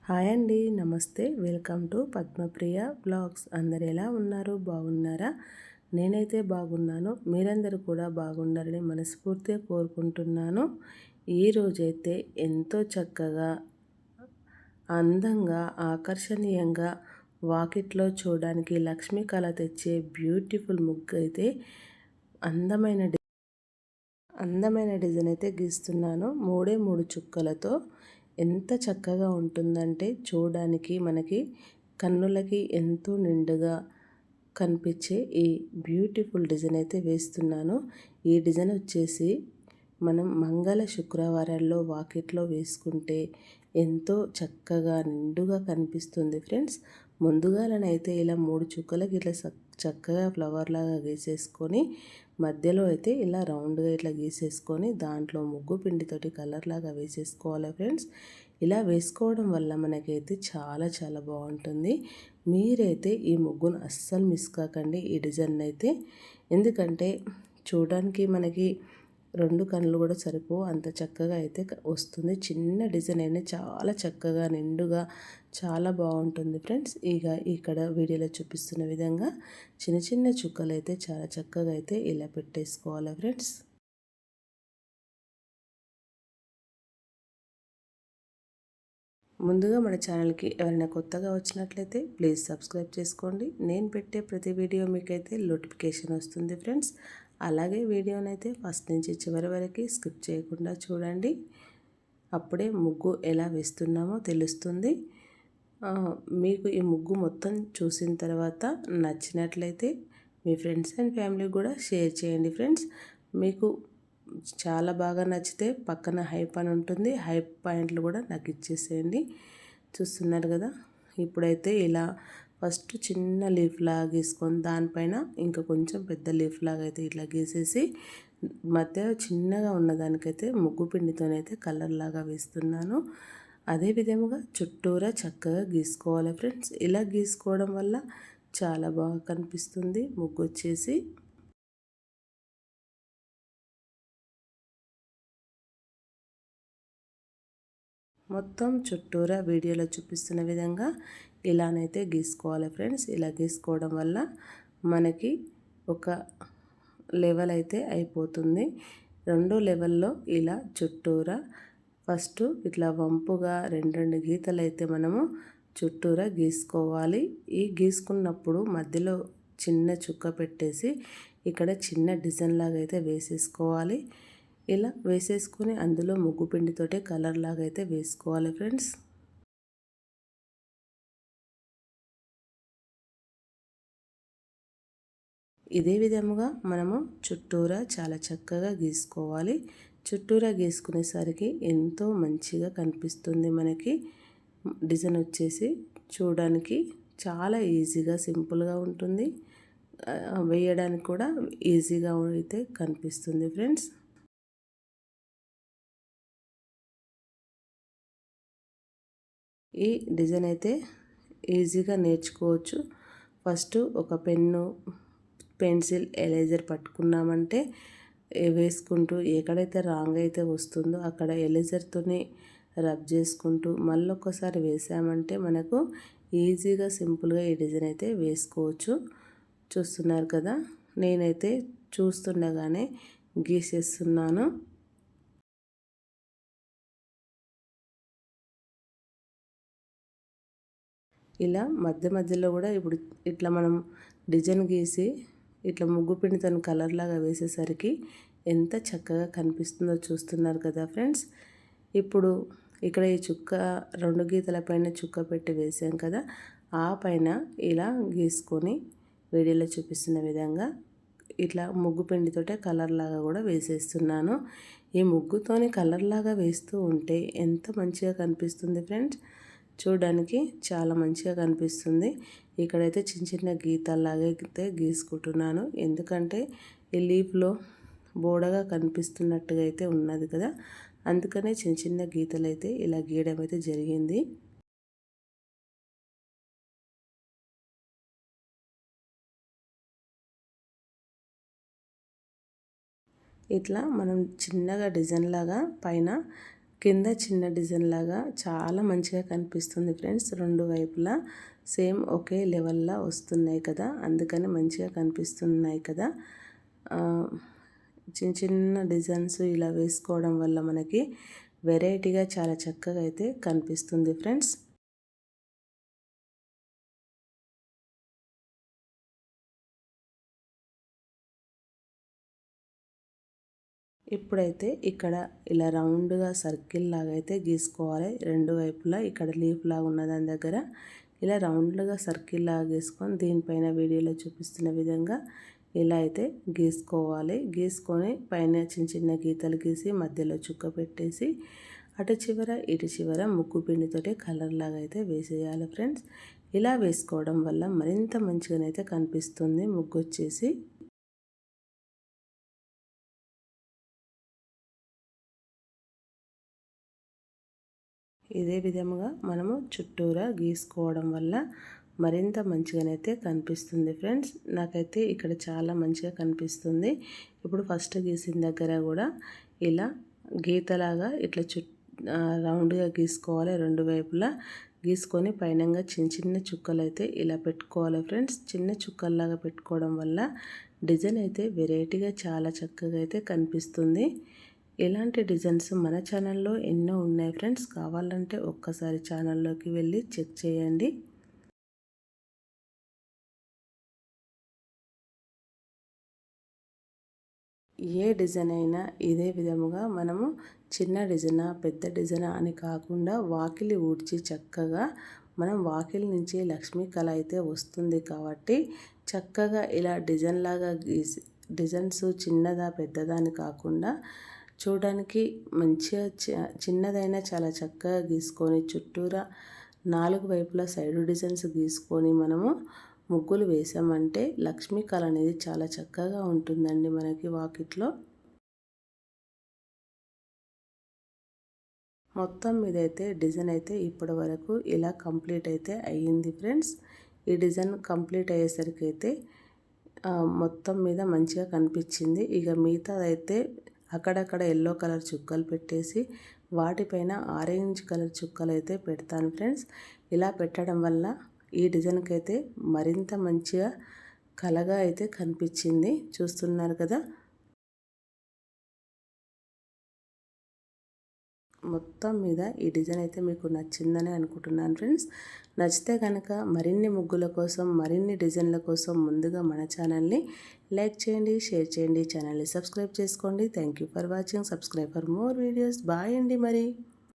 Hi అండి, నమస్తే. Welcome to Padmapriya blogs. అందరు ఎలా ఉన్నారు? బాగున్నారా? నేనైతే బాగున్నాను. మీరందరూ కూడా బాగుండాలని మనస్ఫూర్తిగా కోరుకుంటున్నాను. ఈరోజైతే ఎంతో చక్కగా, అందంగా, ఆకర్షణీయంగా వాకిట్లో చూడడానికి లక్ష్మీ కళ తెచ్చే బ్యూటిఫుల్ ముగ్గు అయితే అందమైన డిజైన్ అయితే గీస్తున్నాను. మూడే 3 చుక్కలతో ఎంత చక్కగా ఉంటుందంటే చూడడానికి మనకి కన్నులకి ఎంతో నిండుగా కనిపించే ఈ బ్యూటిఫుల్ డిజైన్ అయితే వేస్తున్నాను. ఈ డిజైన్ వచ్చేసి మనం మంగళ శుక్రవారాల్లో వాకిట్లో వేసుకుంటే ఎంతో చక్కగా నిండుగా కనిపిస్తుంది ఫ్రెండ్స్. ముందుగాలనైతే ఇలా 3 చుక్కలకి ఇట్లా చక్కగా ఫ్లవర్ లాగా గీసేసుకొని మధ్యలో అయితే ఇలా రౌండ్గా ఇట్లా గీసేసుకొని దాంట్లో ముగ్గు పిండితోటి కలర్ లాగా వేసేసుకోవాలి ఫ్రెండ్స్. ఇలా వేసుకోవడం వల్ల మనకైతే చాలా చాలా బాగుంటుంది. మీరైతే ఈ ముగ్గును అస్సలు మిస్ కాకండి ఈ డిజైన్ అయితే. ఎందుకంటే చూడడానికి మనకి 2 కళ్ళు కూడా సరిపో అంత చక్కగా అయితే వస్తుంది. చిన్న డిజైన్ అయినా చాలా చక్కగా నిండుగా చాలా బాగుంటుంది ఫ్రెండ్స్. ఇక్కడ వీడియోలో చూపిస్తున్న విధంగా చిన్న చిన్న చుక్కలు అయితే చాలా చక్కగా అయితే ఇలా పెట్టేసుకోవాలి ఫ్రెండ్స్. ముందుగా మన ఛానల్కి ఎవరైనా కొత్తగా వచ్చినట్లయితే ప్లీజ్ సబ్స్క్రైబ్ చేసుకోండి. నేను పెట్టే ప్రతి వీడియో మీకైతే నోటిఫికేషన్ వస్తుంది ఫ్రెండ్స్. అలాగే వీడియోనైతే ఫస్ట్ నుంచి చివరి వరకు స్కిప్ చేయకుండా చూడండి. అప్పుడే ముగ్గు ఎలా వేస్తున్నామో తెలుస్తుంది. మీకు ఈ ముగ్గు మొత్తం చూసిన తర్వాత నచ్చినట్లయితే మీ ఫ్రెండ్స్ అండ్ ఫ్యామిలీకి కూడా షేర్ చేయండి ఫ్రెండ్స్. మీకు చాలా బాగా నచ్చితే పక్కన హైప్ అని ఉంటుంది, హైప్ పాయింట్లు కూడా నాకు ఇచ్చేసేయండి. చూస్తున్నారు కదా. ఇప్పుడైతే ఇలా ఫస్ట్ చిన్న లీఫ్ లాగా గీసుకొని దానిపైన ఇంకా కొంచెం పెద్ద లీఫ్ లాగా అయితే ఇట్లా గీసేసి మధ్య చిన్నగా ఉన్నదానికైతే ముగ్గు పిండితోనైతే కలర్ లాగా వేస్తున్నాను. అదే విధముగా చుట్టూరా చక్కగా గీసుకోవాలి ఫ్రెండ్స్. ఇలా గీసుకోవడం వల్ల చాలా బాగా కనిపిస్తుంది ముగ్గు వచ్చేసి. మొత్తం చుట్టూరా వీడియోలో చూపిస్తున్న విధంగా ఇలానైతే గీసుకోవాలి ఫ్రెండ్స్. ఇలా గీసుకోవడం వల్ల మనకి ఒక లెవెల్ అయితే అయిపోతుంది. 2 లెవెల్లో ఇలా చుట్టూరా ఫస్ట్ ఇట్లా వంపుగా 2 గీతలు అయితే మనము చుట్టూరా గీసుకోవాలి. ఈ గీసుకున్నప్పుడు మధ్యలో చిన్న చుక్క పెట్టేసి ఇక్కడ చిన్న డిజైన్ లాగా అయితే వేసేసుకోవాలి. ఇలా వేసేసుకొని అందులో ముగ్గు పిండితోటే కలర్ లాగా అయితే వేసుకోవాలి ఫ్రెండ్స్. ఇదే విధముగా మనము చుట్టూరా చాలా చక్కగా గీసుకోవాలి. చుట్టూరా గీసుకునేసరికి ఎంతో మంచిగా కనిపిస్తుంది మనకి డిజైన్ వచ్చేసి. చూడడానికి చాలా ఈజీగా సింపుల్గా ఉంటుంది, వేయడానికి కూడా ఈజీగా అయితే కనిపిస్తుంది ఫ్రెండ్స్. ఈ డిజైన్ అయితే ఈజీగా నేర్చుకోవచ్చు. ఫస్ట్ ఒక పెన్ను, పెన్సిల్, ఎరేజర్ పట్టుకున్నామంటే వేసుకుంటూ ఎక్కడైతే రాంగ్ అయితే వస్తుందో అక్కడ ఎరేజర్తోనే రబ్ చేసుకుంటూ మళ్ళొకసారి వేసామంటే మనకు ఈజీగా సింపుల్గా ఈ డిజైన్ అయితే వేసుకోవచ్చు. చూస్తున్నారు కదా, నేనైతే చూస్తుండగానే గీసేస్తున్నాను. ఇలా మధ్య మధ్యలో కూడా ఇప్పుడు ఇట్లా మనం డిజైన్ గీసి ఇట్లా ముగ్గు పిండితో కలర్ లాగా వేసేసరికి ఎంత చక్కగా కనిపిస్తుందో చూస్తున్నారు కదా ఫ్రెండ్స్. ఇప్పుడు ఇక్కడ ఈ చుక్క 2 గీతల పైన చుక్క పెట్టి వేసాం కదా, ఆ పైన ఇలా గీసుకొని వీడియోలో చూపిస్తున్న విధంగా ఇట్లా ముగ్గు పిండితోటే కలర్ లాగా కూడా వేసేస్తున్నాను. ఈ ముగ్గుతోని కలర్ లాగా వేస్తూ ఉంటే ఎంత మంచిగా కనిపిస్తుంది ఫ్రెండ్స్. చూడడానికి చాలా మంచిగా కనిపిస్తుంది. ఇక్కడైతే చిన్న చిన్న గీతల్లాగా అయితే గీసుకుంటున్నాను. ఎందుకంటే ఈ లీఫ్లో బోడగా కనిపిస్తున్నట్టుగా అయితే ఉన్నది కదా, అందుకనే చిన్న చిన్న గీతలు అయితే ఇలా గీయడం అయితే జరిగింది. ఇట్లా మనం చిన్నగా డిజైన్ లాగా పైన కింద చిన్న డిజైన్ లాగా చాలా మంచిగా కనిపిస్తుంది ఫ్రెండ్స్. రెండు వైపులా సేమ్ ఒకే లెవెల్లా వస్తున్నాయి కదా, అందుకని మంచిగా కనిపిస్తున్నాయి కదా. చిన్న చిన్న డిజైన్స్ ఇలా వేసుకోవడం వల్ల మనకి వెరైటీగా చాలా చక్కగా అయితే కనిపిస్తుంది ఫ్రెండ్స్. ఇప్పుడైతే ఇక్కడ ఇలా రౌండ్గా సర్కిల్ లాగా అయితే గీసుకోవాలి. రెండు వైపులా ఇక్కడ లీఫ్ లాగా ఉన్న దాని దగ్గర ఇలా రౌండ్గా సర్కిల్ లాగా గీసుకొని దీనిపైన వీడియోలో చూపిస్తున్న విధంగా ఇలా అయితే గీసుకోవాలి. గీసుకొని పైన చిన్న చిన్న గీతలు గీసి మధ్యలో చుక్క పెట్టేసి అటు చివర ఇటు చివర ముగ్గు పిండితోటి కలర్ లాగా అయితే వేసేయాలి ఫ్రెండ్స్. ఇలా వేసుకోవడం వల్ల మరింత మంచిగానైతే కనిపిస్తుంది ముగ్గు వచ్చేసి. ఇదే విధముగా మనము చుట్టూరా గీసుకోవడం వల్ల మరింత మంచిగానైతే కనిపిస్తుంది ఫ్రెండ్స్. నాకైతే ఇక్కడ చాలా మంచిగా కనిపిస్తుంది. ఇప్పుడు ఫస్ట్ గీసిన దగ్గర కూడా ఇలా గీతలాగా ఇట్లా రౌండ్గా గీసుకోవాలి. రెండు వైపులా గీసుకొని పైనంగా చిన్న చిన్న చుక్కలు అయితే ఇలా పెట్టుకోవాలి ఫ్రెండ్స్. చిన్న చుక్కల్లాగా పెట్టుకోవడం వల్ల డిజైన్ అయితే వెరైటీగా చాలా చక్కగా అయితే కనిపిస్తుంది. ఇలాంటి డిజైన్స్ మన ఛానల్లో ఎన్నో ఉన్నాయి ఫ్రెండ్స్. కావాలంటే ఒక్కసారి ఛానల్లోకి వెళ్ళి చెక్ చేయండి. ఏ డిజైన్ అయినా ఇదే విధముగా మనము చిన్న డిజైనా పెద్ద డిజైనా అని కాకుండా వాకిలి ఊడ్చి చక్కగా మనం వాకిలి నుంచి లక్ష్మీ కళ అయితే వస్తుంది కాబట్టి చక్కగా ఇలా డిజైన్ లాగా గీసి డిజైన్స్ చిన్నదా పెద్దదా అని కాకుండా చూడడానికి మంచిగా చిన్నదైనా చాలా చక్కగా గీసుకొని చుట్టూరా నాలుగు వైపులా సైడ్ డిజైన్స్ గీసుకొని మనము ముగ్గులు వేసామంటే లక్ష్మీ కళ అనేది చాలా చక్కగా ఉంటుందండి మనకి వాకిట్లో. మొత్తం మీదైతే డిజైన్ అయితే ఇప్పటి వరకు ఇలా కంప్లీట్ అయితే అయ్యింది ఫ్రెండ్స్. ఈ డిజైన్ కంప్లీట్ అయ్యేసరికి అయితే మొత్తం మీద మంచిగా కనిపించింది. ఇక మిగతాదైతే అక్కడక్కడ ఎల్లో కలర్ చుక్కలు పెట్టేసి వాటిపైన ఆరెంజ్ కలర్ చుక్కలు అయితే పెడతాను ఫ్రెండ్స్. ఇలా పెట్టడం వల్ల ఈ డిజైన్కి అయితే మరింత మంచిగా కలగా అయితే కనిపించింది. చూస్తున్నారు కదా, మొత్తం మీద ఈ డిజైన్ అయితే మీకు నచ్చిందని అనుకుంటున్నాను ఫ్రెండ్స్. నచ్చితే కనుక మరిన్ని ముగ్గుల కోసం మరిన్ని డిజైన్ల కోసం ముందుగా మన ఛానల్ని లైక్ చేయండి, షేర్ చేయండి, ఛానల్ని సబ్స్క్రైబ్ చేసుకోండి. Thank you for watching. Subscribe for more videos. Bye అండి మరి.